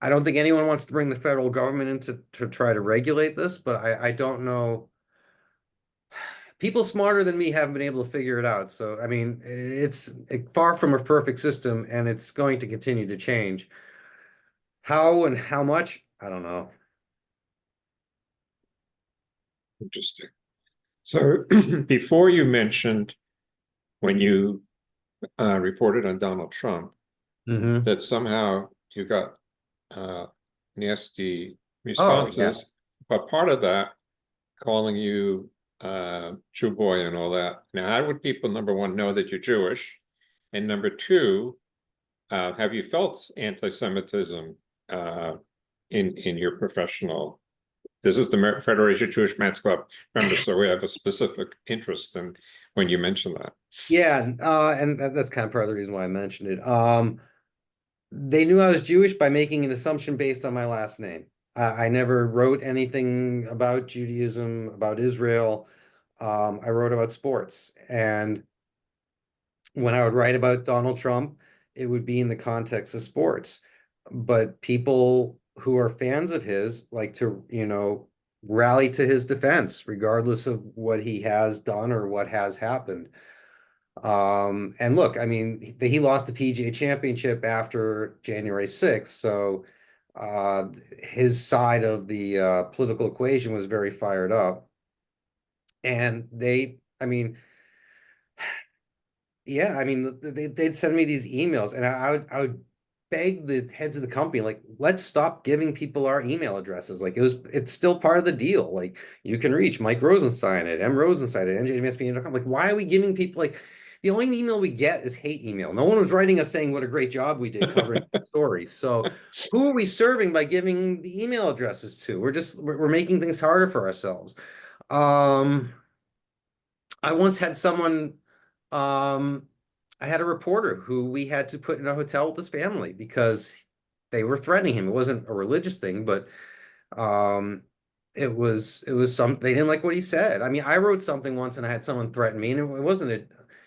I don't think anyone wants to bring the federal government in to try to regulate this, but I don't know. People smarter than me haven't been able to figure it out. So, I mean, it's far from a perfect system, and it's going to continue to change. How and how much, I don't know. Interesting. So before you mentioned when you reported on Donald Trump, that somehow you got nasty responses, but part of that calling you Jew boy and all that. Now, how would people, number one, know that you're Jewish? And number two, have you felt anti-Semitism in your professional? This is the Federation of Jewish Men's Club members, so we have a specific interest in when you mention that. Yeah, and that's kind of part of the reason why I mentioned it. They knew I was Jewish by making an assumption based on my last name. I never wrote anything about Judaism, about Israel. I wrote about sports. And when I would write about Donald Trump, it would be in the context of sports. But people who are fans of his like to, rally to his defense, regardless of what he has done or what has happened. And look, I mean, he lost the PGA Championship after January 6th, so his side of the political equation was very fired up. And yeah, I mean, they'd send me these emails, and I would beg the heads of the company, like, let's stop giving people our email addresses. Like, it's still part of the deal. Like, you can reach Mike Rosenstein at mrosenstein@njmspn.com. Like, why are we giving people, like, the only email we get is hate email. No one was writing us saying what a great job we did covering the stories. So who are we serving by giving the email addresses to? We're making things harder for ourselves. I once had someone, I had a reporter who we had to put in a hotel with his family because they were threatening him. It wasn't a religious thing, but um, it was some, they didn't like what he said. I mean, I wrote something once and I had someone threaten me, and it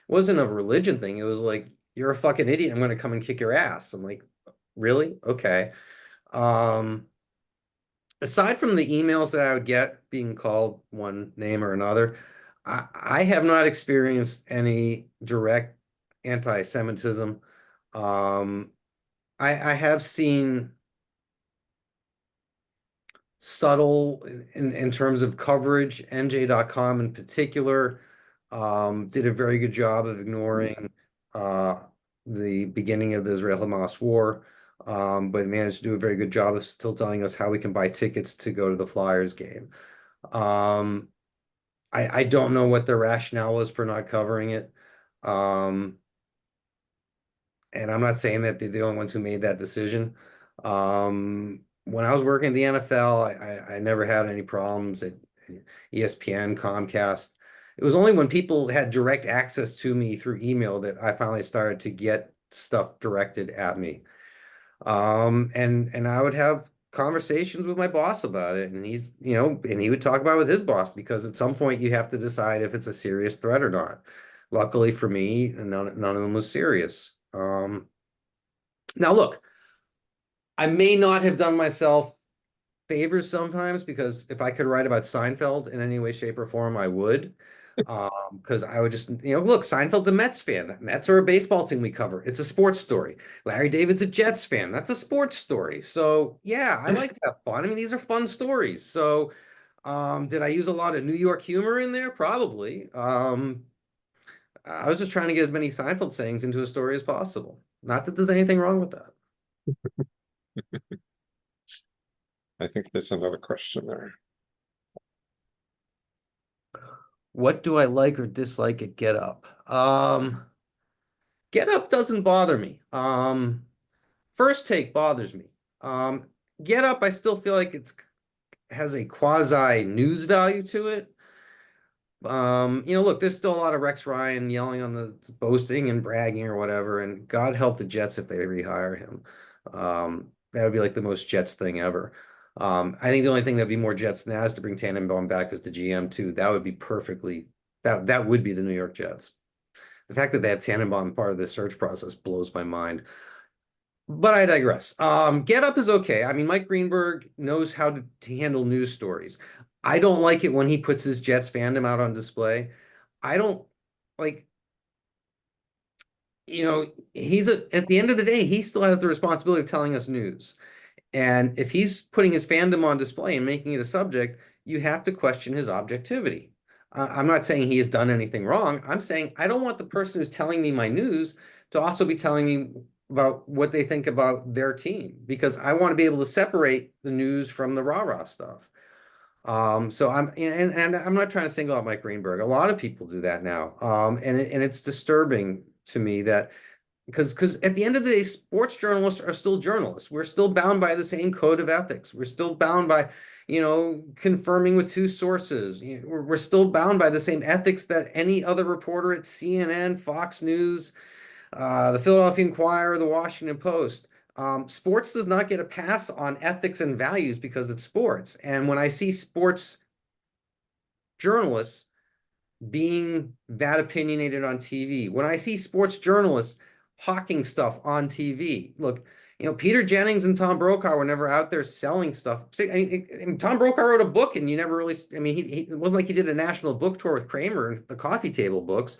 wasn't a religion thing. It was like, you're a fucking idiot. I'm going to come and kick your ass. I'm like, really? Okay. Um, Aside from the emails that I would get being called one name or another, I have not experienced any direct anti-Semitism. Um, I have seen subtle in terms of coverage. NJ.com in particular did a very good job of ignoring uh, the beginning of the Israel-Hamas war, but managed to do a very good job of still telling us how we can buy tickets to go to the Flyers game. Um, I don't know what the rationale was for not covering it. Um, and I'm not saying that they're the only ones who made that decision. When I was working at the NFL, I never had any problems at ESPN, Comcast. It was only when people had direct access to me through email that I finally started to get stuff directed at me. And I would have conversations with my boss about it, and and he would talk about it with his boss, because at some point you have to decide if it's a serious threat or not. Luckily for me, none of them was serious. Now look, I may not have done myself favors sometimes, because if I could write about Seinfeld in any way, shape, or form, I would. Because I would just, look, Seinfeld's a Mets fan. The Mets are a baseball team we cover. It's a sports story. Larry David's a Jets fan. That's a sports story. So yeah, I like to have fun. I mean, these are fun stories. So did I use a lot of New York humor in there? Probably. I was just trying to get as many Seinfeld sayings into a story as possible. Not that there's anything wrong with that. I think there's another question there. What do I like or dislike at Get Up? Get Up doesn't bother me. First Take bothers me. Get Up, I still feel like has a quasi news value to it. Look, there's still a lot of Rex Ryan yelling on the boasting and bragging or whatever, and God help the Jets if they rehire him. That would be like the most Jets thing ever. I think the only thing that'd be more Jets than that is to bring Tannenbaum back as the GM too. That would be that would be the New York Jets. The fact that they have Tannenbaum part of the search process blows my mind. But I digress. Get Up is okay. I mean, Mike Greenberg knows how to handle news stories. I don't like it when he puts his Jets fandom out on display. I don't like, at the end of the day, he still has the responsibility of telling us news. And if he's putting his fandom on display and making it a subject, you have to question his objectivity. I'm not saying he has done anything wrong. I'm saying I don't want the person who's telling me my news to also be telling me about what they think about their team, because I want to be able to separate the news from the rah-rah stuff. So I'm not trying to single out Mike Greenberg. A lot of people do that now. And it's disturbing to me that because at the end of the day, sports journalists are still journalists. We're still bound by the same code of ethics. We're still bound by, confirming with two sources. We're still bound by the same ethics that any other reporter at CNN, Fox News, the Philadelphia Inquirer, the Washington Post. Sports does not get a pass on ethics and values because it's sports. And when I see sports journalists being that opinionated on TV, when I see sports journalists hawking stuff on TV, look, Peter Jennings and Tom Brokaw were never out there selling stuff. Tom Brokaw wrote a book, and you never really, it wasn't like he did a national book tour with Kramer and the coffee table books.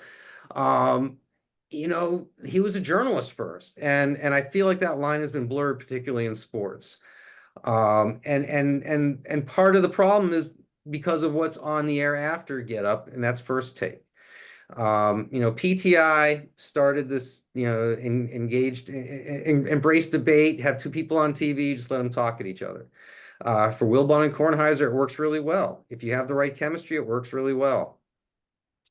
He was a journalist first, and I feel like that line has been blurred, particularly in sports. And part of the problem is because of what's on the air after Get Up, and that's First Take. PTI started this, embrace debate, have two people on TV, just let them talk at each other. For Wilbon and Kornheiser, it works really well. If you have the right chemistry, it works really well.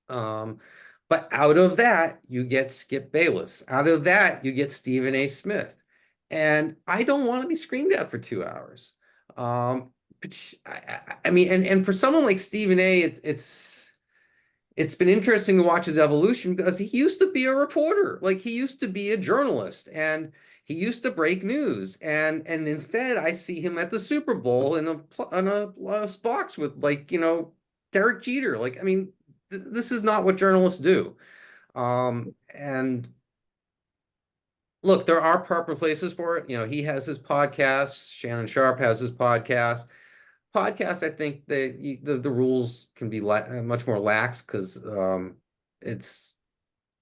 But out of that, you get Skip Bayless. Out of that, you get Stephen A. Smith. And I don't want to be screamed at for 2 hours. But I mean, and for someone like Stephen A., it's been interesting to watch his evolution because he used to be a reporter, like he used to be a journalist, and he used to break news. And instead, I see him at the Super Bowl in a box with Derek Jeter. Like, I mean, this is not what journalists do. And look, there are proper places for it. He has his podcast. Shannon Sharp has his podcast. I think the rules can be much more lax because it's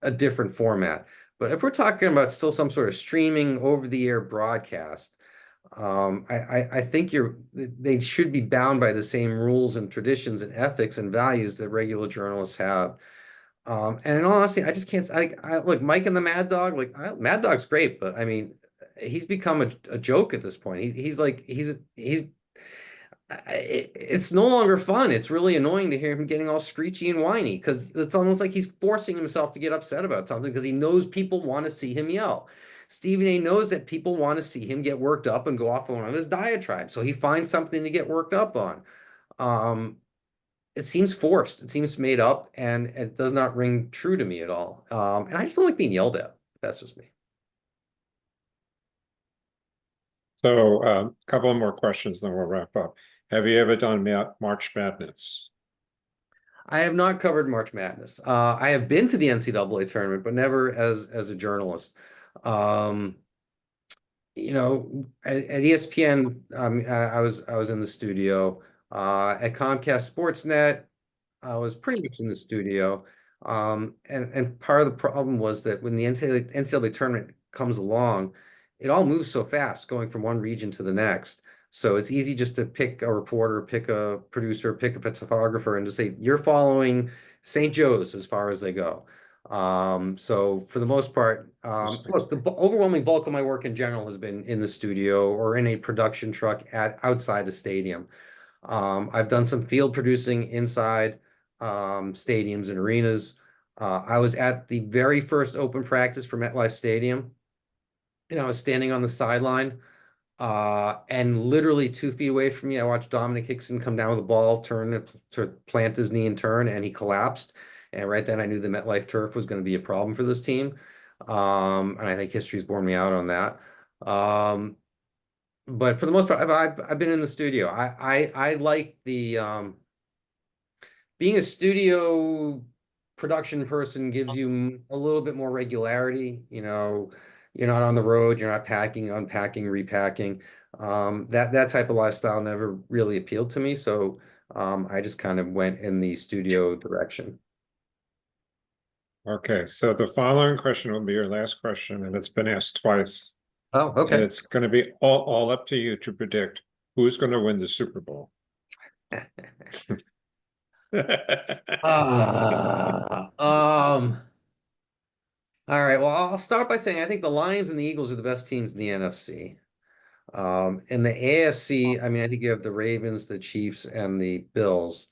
a different format. But if we're talking about still some sort of streaming over-the-air broadcast, I think they should be bound by the same rules and traditions and ethics and values that regular journalists have. And in all honesty, I just can't. Look, Mike and the Mad Dog. Mad Dog's great, but I mean, he's become a joke at this point. It's no longer fun. It's really annoying to hear him getting all screechy and whiny because it's almost like he's forcing himself to get upset about something because he knows people want to see him yell. Stephen A. knows that people want to see him get worked up and go off on one of his diatribes, so he finds something to get worked up on. It seems forced. It seems made up, and it does not ring true to me at all. And I just don't like being yelled at. That's just me. So a couple more questions, then we'll wrap up. Have you ever done March Madness? I have not covered March Madness. I have been to the NCAA tournament, but never as a journalist. At ESPN, I was in the studio. At Comcast Sportsnet, I was pretty much in the studio. And part of the problem was that when the NCAA tournament comes along, it all moves so fast, going from one region to the next. So it's easy just to pick a reporter, pick a producer, pick a photographer, and just say, you're following St. Joe's as far as they go. So for the most part, look, the overwhelming bulk of my work in general has been in the studio or in a production truck outside a stadium. I've done some field producing inside stadiums and arenas. I was at the very first open practice for MetLife Stadium. I was standing on the sideline, and literally 2 feet away from me, I watched Dominic Hickson come down with the ball, turn to plant his knee and turn, and he collapsed. And right then I knew the MetLife turf was going to be a problem for this team. And I think history's borne me out on that. But for the most part, I've been in the studio. I like the being a studio production person gives you a little bit more regularity. You're not on the road, you're not packing, unpacking, repacking. That type of lifestyle never really appealed to me. So I just kind of went in the studio direction. Okay, so the following question will be your last question, and it's been asked twice. Oh, And okay. it's going to be all up to you to predict who's going to win the Super Bowl. All right. Well, I'll start by saying I think the Lions and the Eagles are the best teams in the NFC. In the AFC, I mean, I think you have the Ravens, the Chiefs, and the Bills.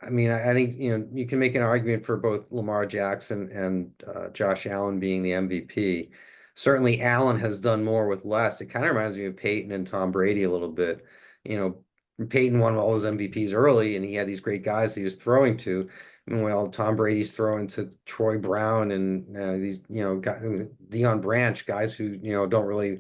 I mean, I think you can make an argument for both Lamar Jackson and Josh Allen being the MVP. Certainly, Allen has done more with less. It kind of reminds me of Peyton and Tom Brady a little bit. Peyton won all his MVPs early, and he had these great guys he was throwing to. Meanwhile, Tom Brady's throwing to Troy Brown and these guys, Deion Branch, guys who didn't really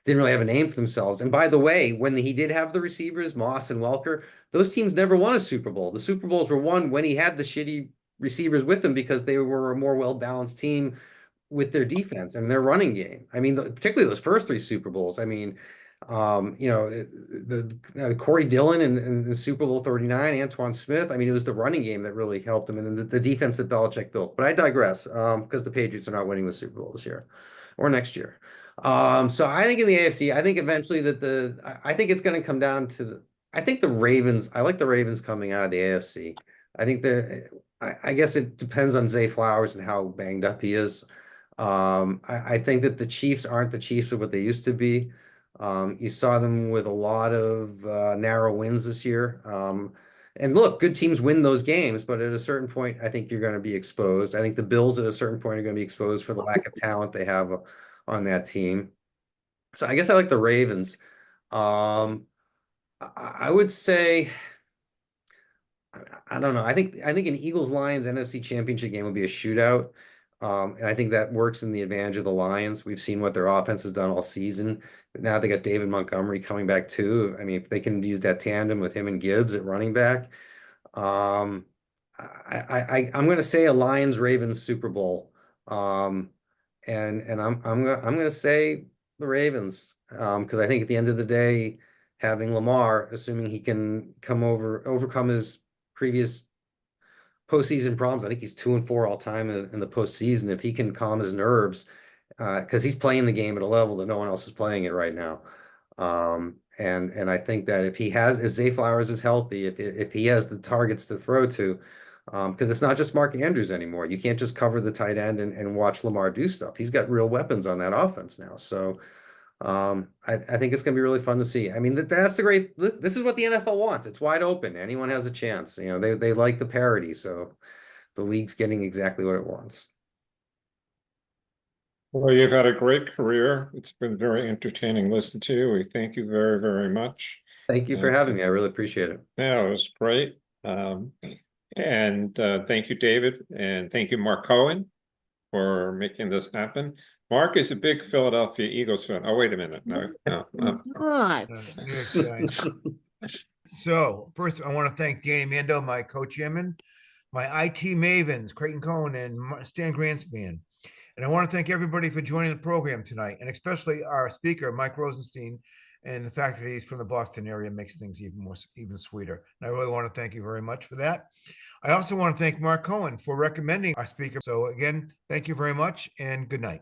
have a name for themselves. And by the way, when he did have the receivers, Moss and Welker, those teams never won a Super Bowl. The Super Bowls were won when he had the shitty receivers with them because they were a more well-balanced team with their defense and their running game. I mean, particularly those first 3 Super Bowls. I mean, the Corey Dillon in the Super Bowl 39, Antoine Smith. I mean, it was the running game that really helped him, and then the defense that Belichick built. But I digress, because the Patriots are not winning the Super Bowl this year or next year. So I think in the AFC, I think eventually I think it's going to come down to I think the Ravens. I like the Ravens coming out of the AFC. I think I guess it depends on Zay Flowers and how banged up he is. I think that the Chiefs aren't the Chiefs of what they used to be. You saw them with a lot of narrow wins this year. And look, good teams win those games, but at a certain point, I think you're going to be exposed. I think the Bills at a certain point are going to be exposed for the lack of talent they have on that team. So I guess I like the Ravens. I would say, I don't know. I think an Eagles-Lions NFC Championship game would be a shootout. And I think that works in the advantage of the Lions. We've seen what their offense has done all season. But now they got David Montgomery coming back too. I mean, if they can use that tandem with him and Gibbs at running back, um, I'm going to say a Lions Ravens Super Bowl. And I'm going to say the Ravens because I think at the end of the day, having Lamar, assuming he can overcome his previous postseason problems. I think he's 2-4 all time in the postseason. If he can calm his nerves, because he's playing the game at a level that no one else is playing it right now. And I think that if Zay Flowers is healthy, if he has the targets to throw to, because it's not just Mark Andrews anymore. You can't just cover the tight end and watch Lamar do stuff. He's got real weapons on that offense now. So I think it's going to be really fun to see. I mean, that's the great. This is what the NFL wants. It's wide open. Anyone has a chance. You know, they like the parity, so the league's getting exactly what it wants. Well, you've had a great career. It's been very entertaining to listen to you. We thank you very, very much. Thank you for having me. I really appreciate it. Yeah, it was great. And thank you, David, and thank you, Mark Cohen, for making this happen. Mark is a big Philadelphia Eagles fan. Oh, wait a minute. No. What? New York Giants. So first, I want to thank Danny Mando, my co-chairman, my IT mavens, Creighton Cohen and Stan Granspan. And I want to thank everybody for joining the program tonight, and especially our speaker, Mike Rosenstein, and the fact that he's from the Boston area makes things even sweeter. And I really want to thank you very much for that. I also want to thank Mark Cohen for recommending our speaker. So again, thank you very much and good night.